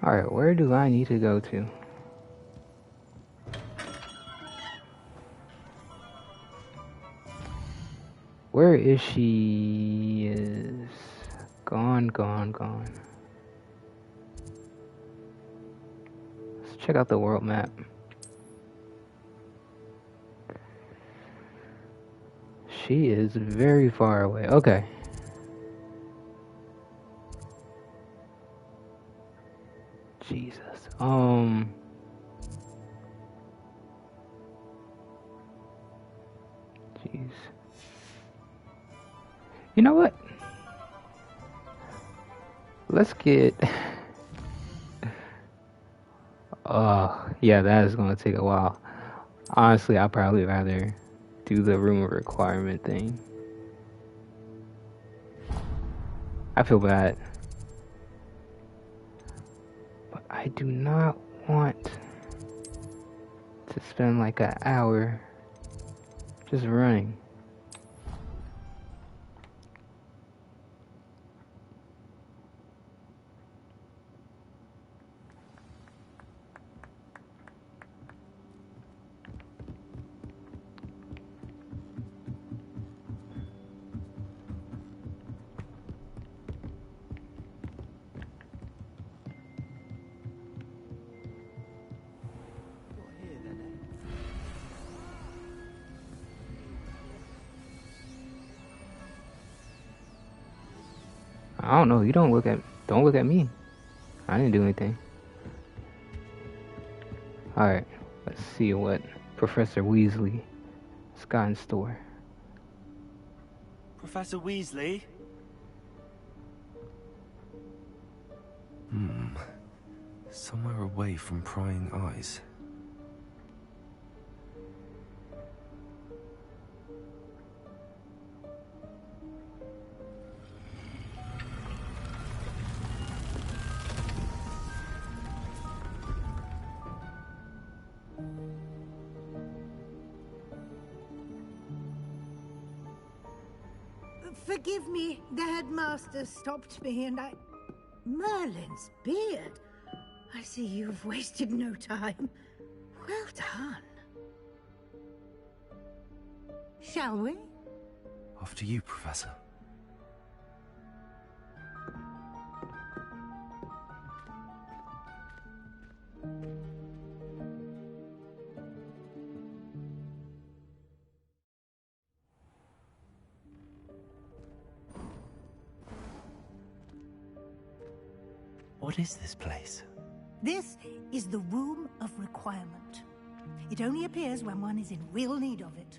Alright, where do I need to go to? Where is she? Is gone. Let's check out the world map. She is very far away. Okay. Jesus. Jeez. You know what? Let's get... yeah, that is gonna take a while. Honestly, I'd probably rather do the room requirement thing. I feel bad. But I do not want to spend like an hour just running. I don't know. You don't look at me. I didn't do anything. Alright, let's see what Professor Weasley has got in store. Professor Weasley? Somewhere away from prying eyes. Forgive me, the headmaster stopped me and I... Merlin's beard. I see you've wasted no time. Well done. Shall we? After you, Professor. What is this place? This is the Room of Requirement. It only appears when one is in real need of it.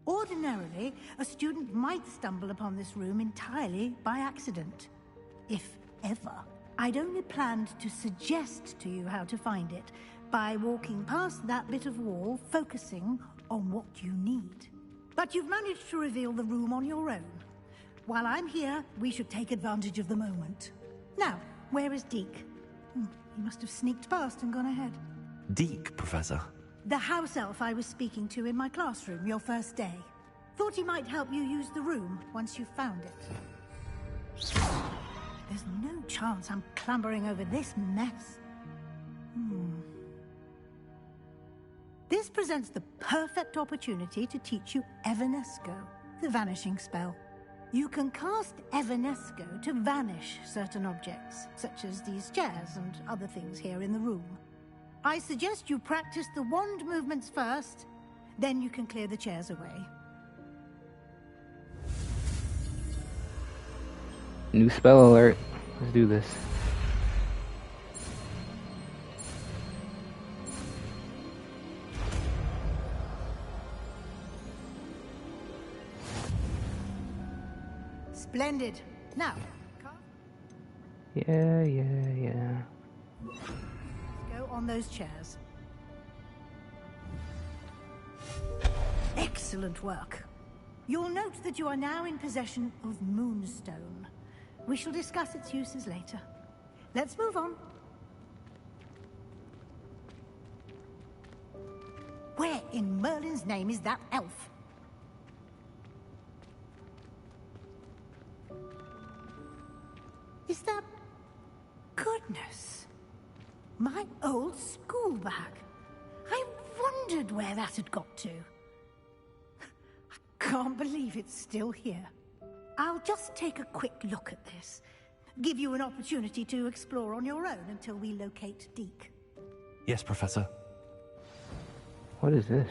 Ordinarily, a student might stumble upon this room entirely by accident. If ever. I'd only planned to suggest to you how to find it by walking past that bit of wall, focusing on what you need. But you've managed to reveal the room on your own. While I'm here, we should take advantage of the moment. Now, where is Deke? He must have sneaked past and gone ahead. Deke, Professor. The house elf I was speaking to in my classroom your first day. Thought he might help you use the room once you found it. There's no chance I'm clambering over this mess. This presents the perfect opportunity to teach you Evanesco, the vanishing spell. You can cast Evanesco to vanish certain objects, such as these chairs and other things here in the room. I suggest you practice the wand movements first, then you can clear the chairs away. New spell alert. Let's do this. Splendid. Now, Yeah. go on those chairs. Excellent work. You'll note that you are now in possession of Moonstone. We shall discuss its uses later. Let's move on. Where in Merlin's name is that elf? Is that... Goodness. My old school bag. I wondered where that had got to. I can't believe it's still here. I'll just take a quick look at this. Give you an opportunity to explore on your own until we locate Deke. Yes, Professor. What is this?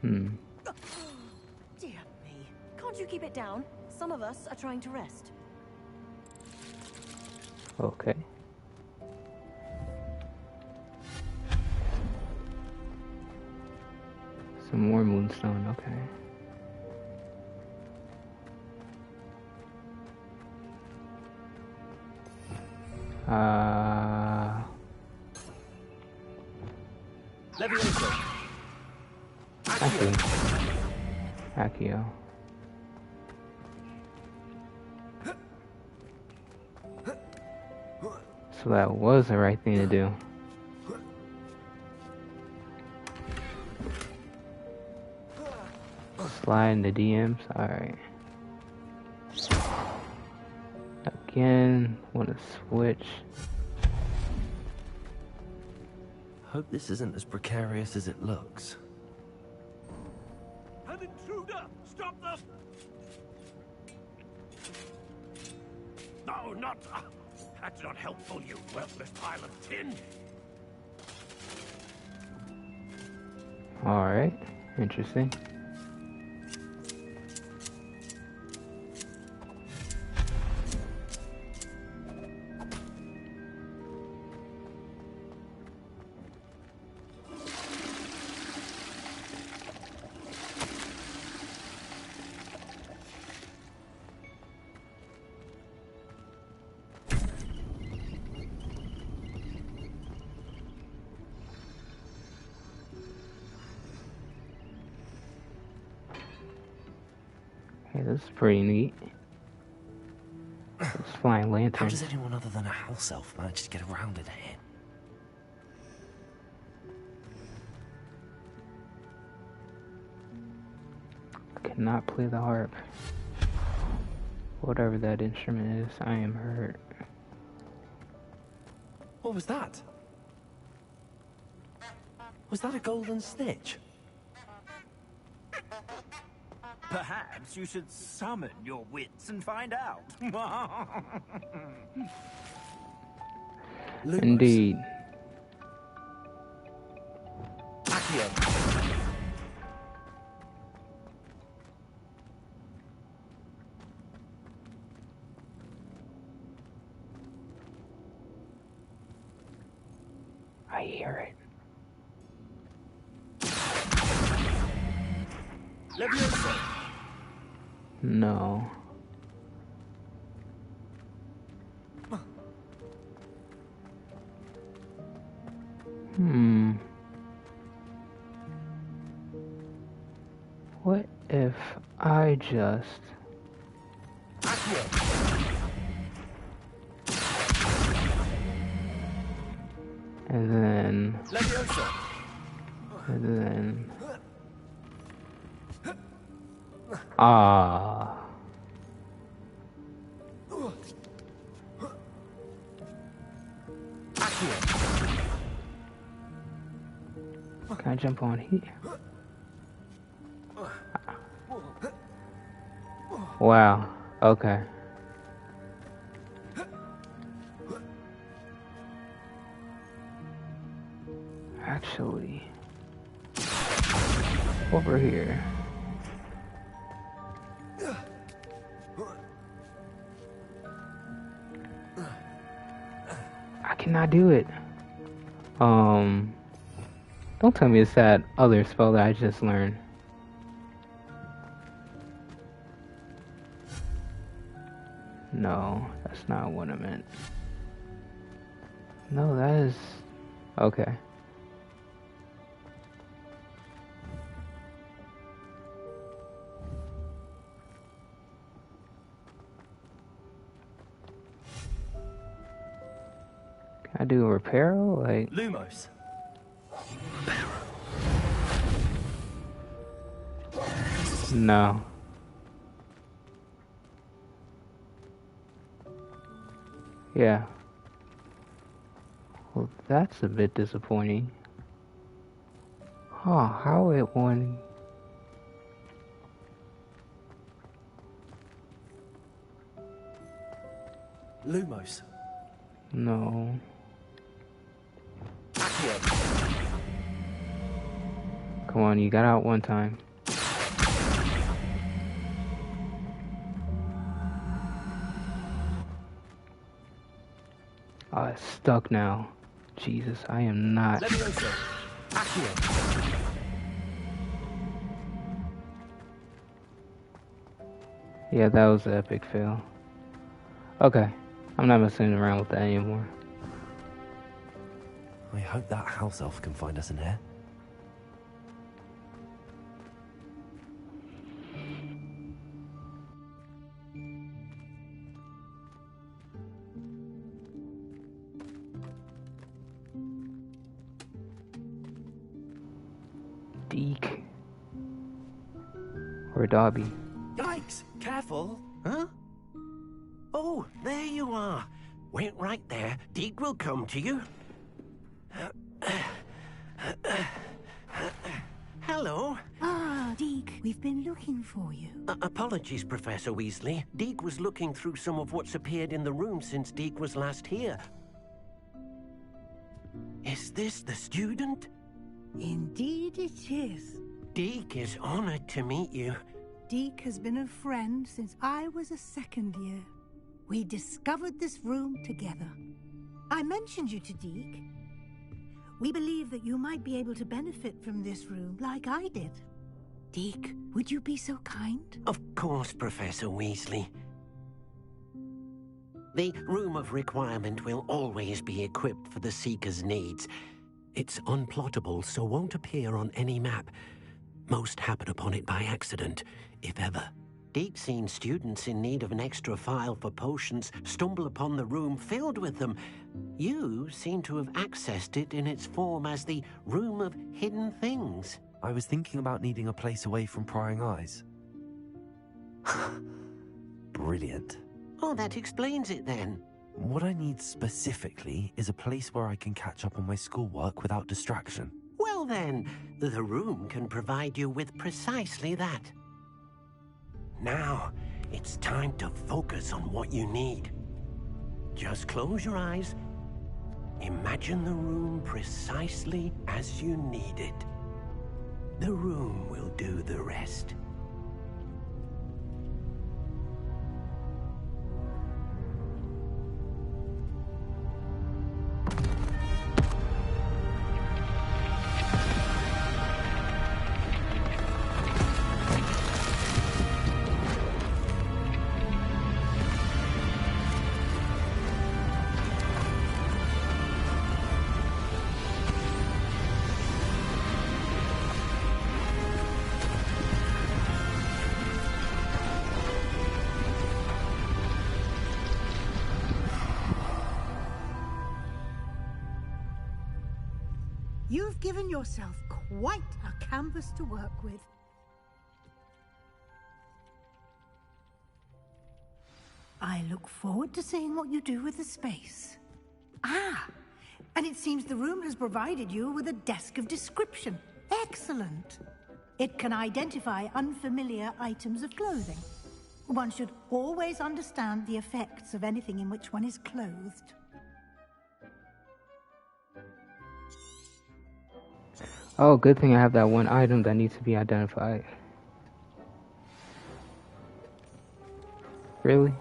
Dear me. Can't you keep it down? Some of us are trying to rest. Okay. Some more moonstone, okay. Levioso. Accio. So that was the right thing to do. Slide in the DMs, alright. Again, wanna switch. Hope this isn't as precarious as it looks. An intruder! Stop them! No, not... that's not helpful, you worthless pile of tin! Alright, interesting. Hey, this is pretty neat. This flying How lantern. does anyone other than a house elf manage to get around in here? I cannot play the harp. Whatever that instrument is, I am hurt. What was that? Was that a golden snitch? Perhaps you should summon your wits and find out. Lumos. Indeed. Accio. I hear it. Levioso! No. What if I just... And then... Levioso! And then... Ah. Can I jump on here? Wow. Okay. Actually, over here. I cannot do it. Don't tell me it's that other spell that I just learned. No, that's not what I meant. No, that is... Okay. Can I do a repair? Like... Lumos. No. Yeah. Well, that's a bit disappointing. Huh, how it won? Lumos. No. Come on, you got out one time. Oh, it's stuck now. Jesus, I am not. Levioso. Accio. Yeah, that was an epic fail. Okay, I'm not messing around with that anymore. I hope that house elf can find us in here. Deke. Or Dobby. Yikes! Careful! Huh? Oh, there you are. Wait right there. Deke will come to you. Hello. Ah, Deke, we've been looking for you. Apologies, Professor Weasley. Deke was looking through some of what's appeared in the room since Deke was last here. Is this the student? Indeed it is. Deke is honored to meet you. Deke has been a friend since I was a second year. We discovered this room together. I mentioned you to Deke. We believe that you might be able to benefit from this room like I did. Deke, would you be so kind? Of course, Professor Weasley. The Room of Requirement will always be equipped for the Seeker's needs. It's unplottable, so won't appear on any map. Most happen upon it by accident, if ever. Deke's seen students in need of an extra file for potions stumble upon the room filled with them. You seem to have accessed it in its form as the Room of Hidden Things. I was thinking about needing a place away from prying eyes. Brilliant. Oh, that explains it then. What I need specifically is a place where I can catch up on my schoolwork without distraction. Well then, the room can provide you with precisely that. Now, it's time to focus on what you need. Just close your eyes. Imagine the room precisely as you need it. The room will do the rest. You've given yourself quite a canvas to work with. I look forward to seeing what you do with the space. Ah, and it seems the room has provided you with a desk of description. Excellent. It can identify unfamiliar items of clothing. One should always understand the effects of anything in which one is clothed. Oh, good thing I have that one item that needs to be identified. Really?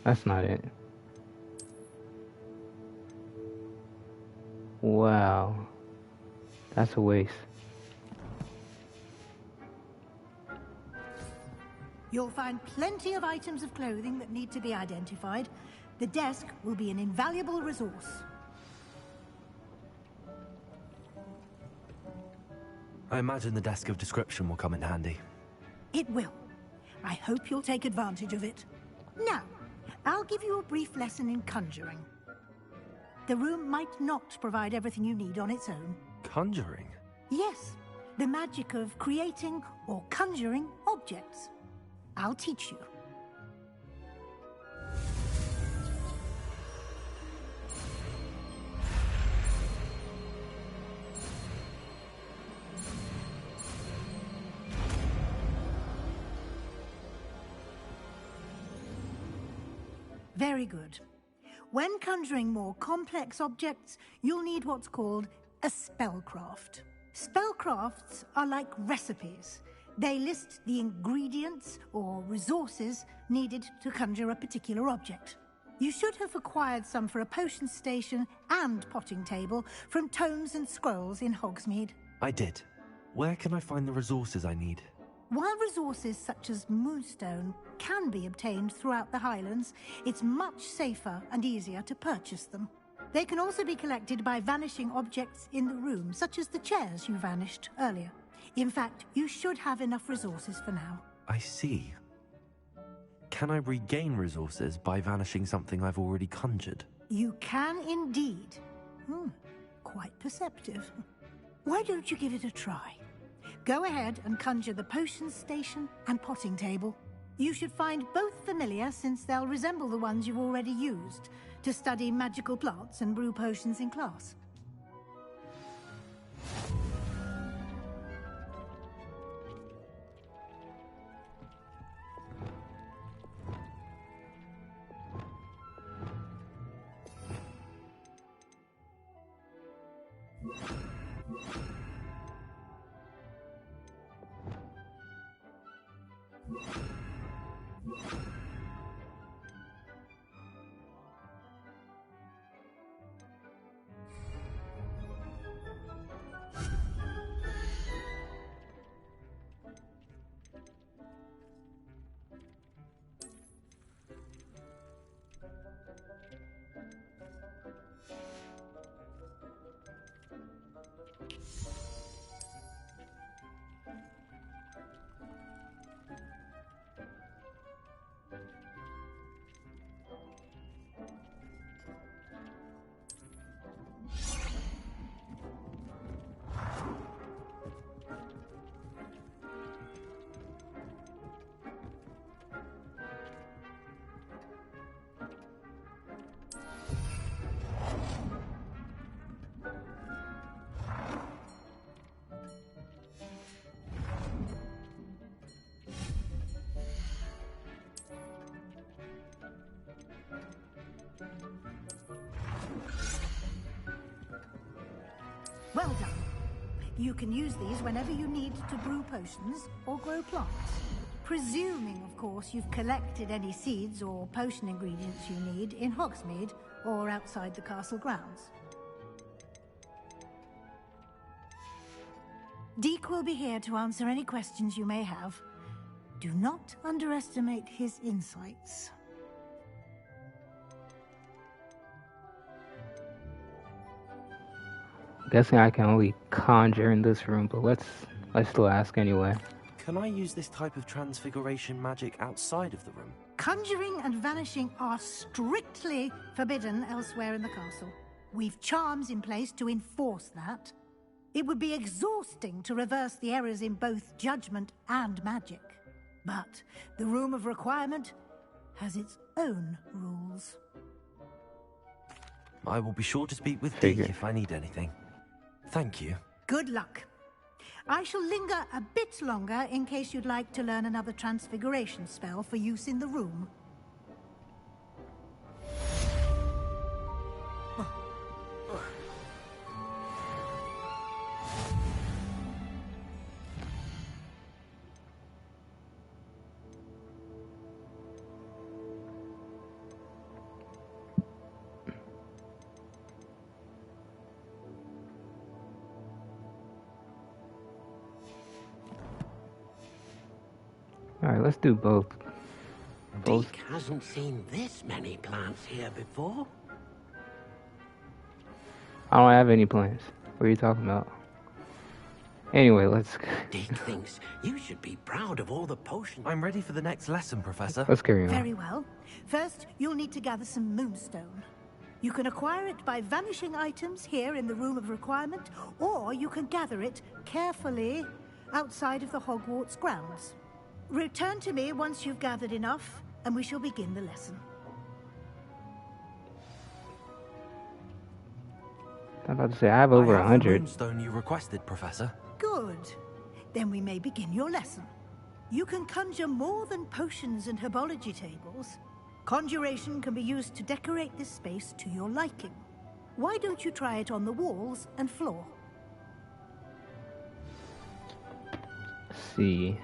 That's not it. Wow. That's a waste. You'll find plenty of items of clothing that need to be identified. The desk will be an invaluable resource. I imagine the desk of description will come in handy. It will. I hope you'll take advantage of it. Now, I'll give you a brief lesson in conjuring. The room might not provide everything you need on its own. Conjuring? Yes, The magic of creating or conjuring objects. I'll teach you. Very good. When conjuring more complex objects, you'll need what's called a spellcraft. Spellcrafts are like recipes. They list the ingredients or resources needed to conjure a particular object. You should have acquired some for a potion station and potting table from tomes and scrolls in Hogsmeade. I did. Where can I find the resources I need? While resources such as Moonstone can be obtained throughout the Highlands, it's much safer and easier to purchase them. They can also be collected by vanishing objects in the room, such as the chairs you vanished earlier. In fact, you should have enough resources for now. I see. Can I regain resources by vanishing something I've already conjured? You can indeed. Quite perceptive. Why don't you give it a try? Go ahead and conjure the potion station and potting table. You should find both familiar, since they'll resemble the ones you've already used to study magical plants and brew potions in class. Well done. You can use these whenever you need to brew potions or grow plants. Presuming, of course, you've collected any seeds or potion ingredients you need in Hogsmeade or outside the castle grounds. Deke will be here to answer any questions you may have. Do not underestimate his insights. Guessing I can only conjure in this room, but let's still ask anyway. Can I use this type of transfiguration magic outside of the room? Conjuring and vanishing are strictly forbidden elsewhere in the castle. We've charms in place to enforce that. It would be exhausting to reverse the errors in both judgment and magic. But the Room of Requirement has its own rules. I will be sure to speak with Figure. Deke if I need anything. Thank you. Good luck. I shall linger a bit longer in case you'd like to learn another transfiguration spell for use in the room. Alright, let's do both. Deke hasn't seen this many plants here before. I don't have any plans. What are you talking about? Anyway, let's Deke thinks you should be proud of all the potions. I'm ready for the next lesson, Professor. carry on. Very well. First, you'll need to gather some Moonstone. You can acquire it by vanishing items here in the Room of Requirement, or you can gather it carefully outside of the Hogwarts grounds. Return to me once you've gathered enough, and we shall begin the lesson. I'm about to say, I have over 100. The moonstone you requested, Professor. Good. Then we may begin your lesson. You can conjure more than potions and herbology tables. Conjuration can be used to decorate this space to your liking. Why don't you try it on the walls and floor? Let's see.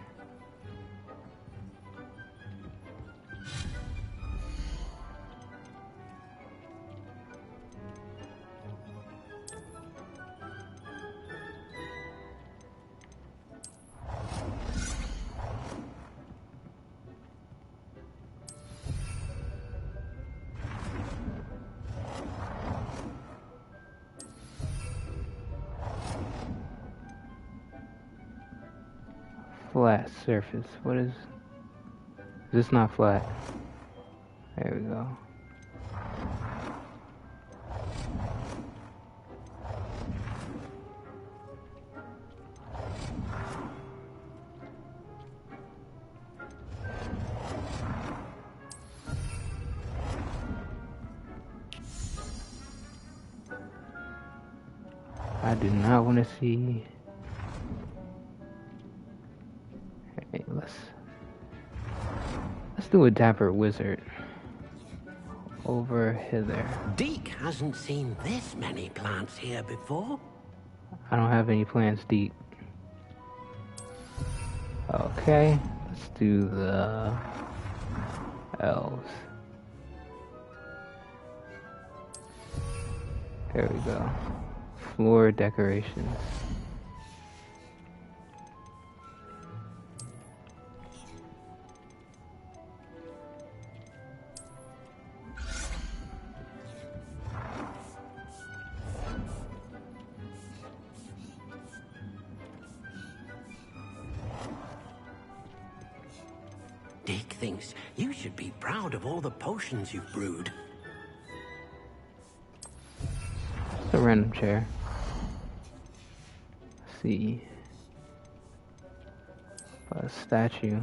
Flat surface. What is this? Not flat. There we go. I do not want to see. Hey, let's do a dapper wizard over hither. Deke hasn't seen this many plants here before. I don't have any plants deep. Okay, let's do the elves. There we go. Floor decorations. Deke thinks you should be proud of all the potions you've brewed. It's a random chair. Let's see. A statue.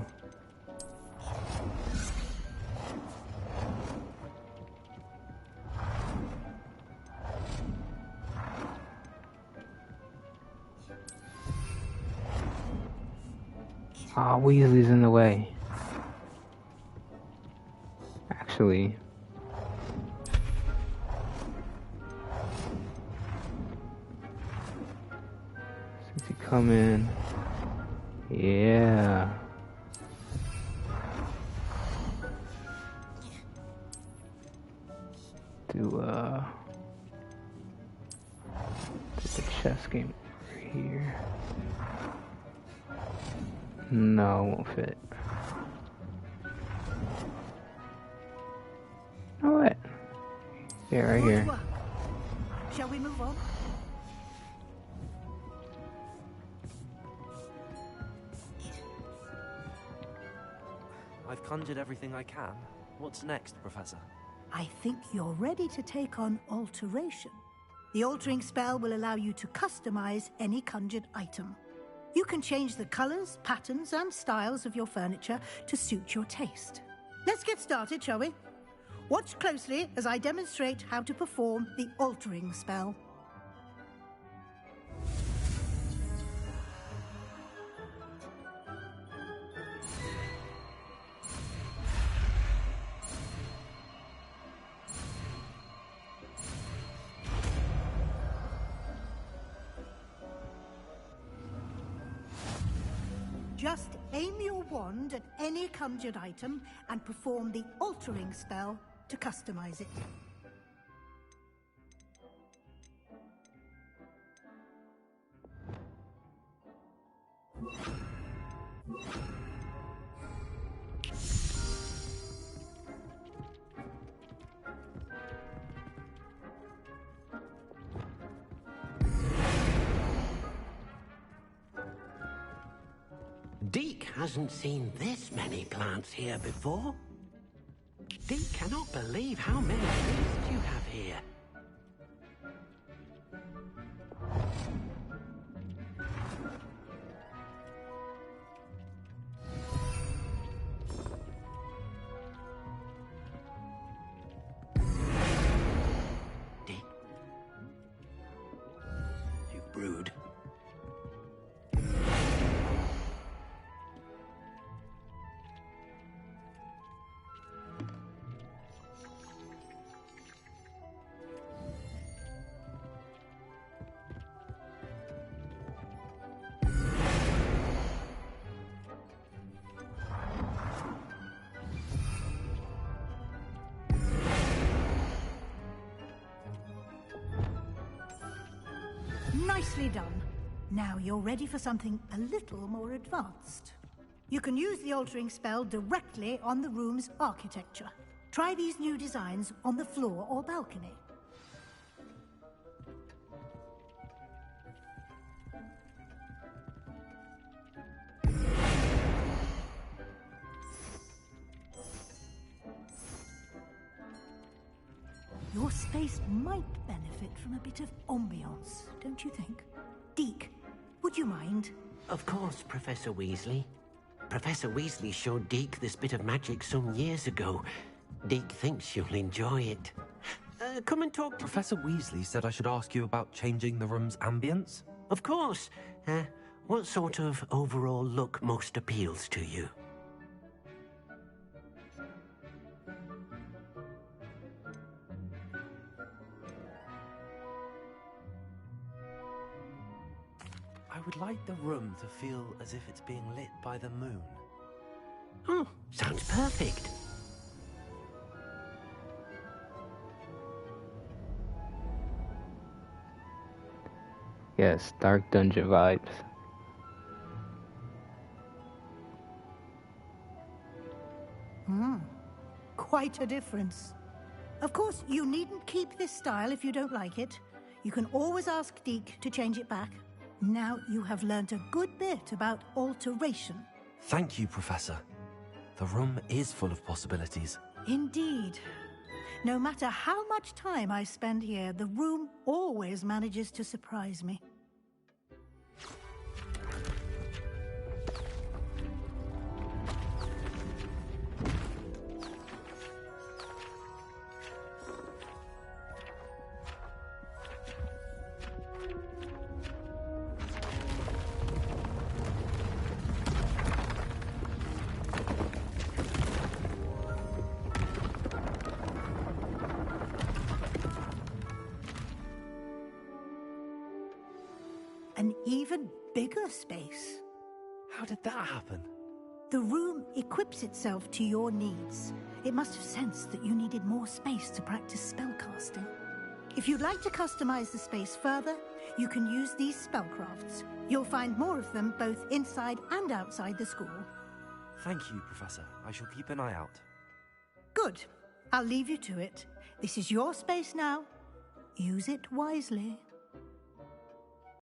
Ah, Weasley's in the way. Actually, since you come in, yeah. Do the chess game over here. No, it won't fit. Oh, what? Yeah, right here. Good work. Shall we move on? I've conjured everything I can. What's next, Professor? I think you're ready to take on alteration. The altering spell will allow you to customize any conjured item. You can change the colors, patterns, and styles of your furniture to suit your taste. Let's get started, shall we? Watch closely as I demonstrate how to perform the altering spell. Just aim your wand at any conjured item and perform the altering spell to customize it. Deke hasn't seen this many plants here before. Deke cannot believe how many beasts you have here. You've brewed. Nicely done. Now you're ready for something a little more advanced. You can use the altering spell directly on the room's architecture. Try these new designs on the floor or balcony. Your space might benefit from a bit of ambiance, don't you think? Deke, would you mind? Of course, Professor Weasley. Professor Weasley showed Deke this bit of magic some years ago. Deke thinks you'll enjoy it. Come and talk to... Professor Weasley said I should ask you about changing the room's ambience? Of course. What sort of overall look most appeals to you? I would like the room to feel as if it's being lit by the moon. Oh, sounds perfect. Yes, dark dungeon vibes. Quite a difference. Of course, you needn't keep this style if you don't like it. You can always ask Deke to change it back. Now you have learnt a good bit about alteration. Thank you, Professor. The room is full of possibilities. Indeed. No matter how much time I spend here, the room always manages to surprise me. An even bigger space. How did that happen? The room equips itself to your needs. It must have sensed that you needed more space to practice spellcasting. If you'd like to customize the space further, you can use these spellcrafts. You'll find more of them both inside and outside the school. Thank you, Professor. I shall keep an eye out. Good. I'll leave you to it. This is your space now. Use it wisely.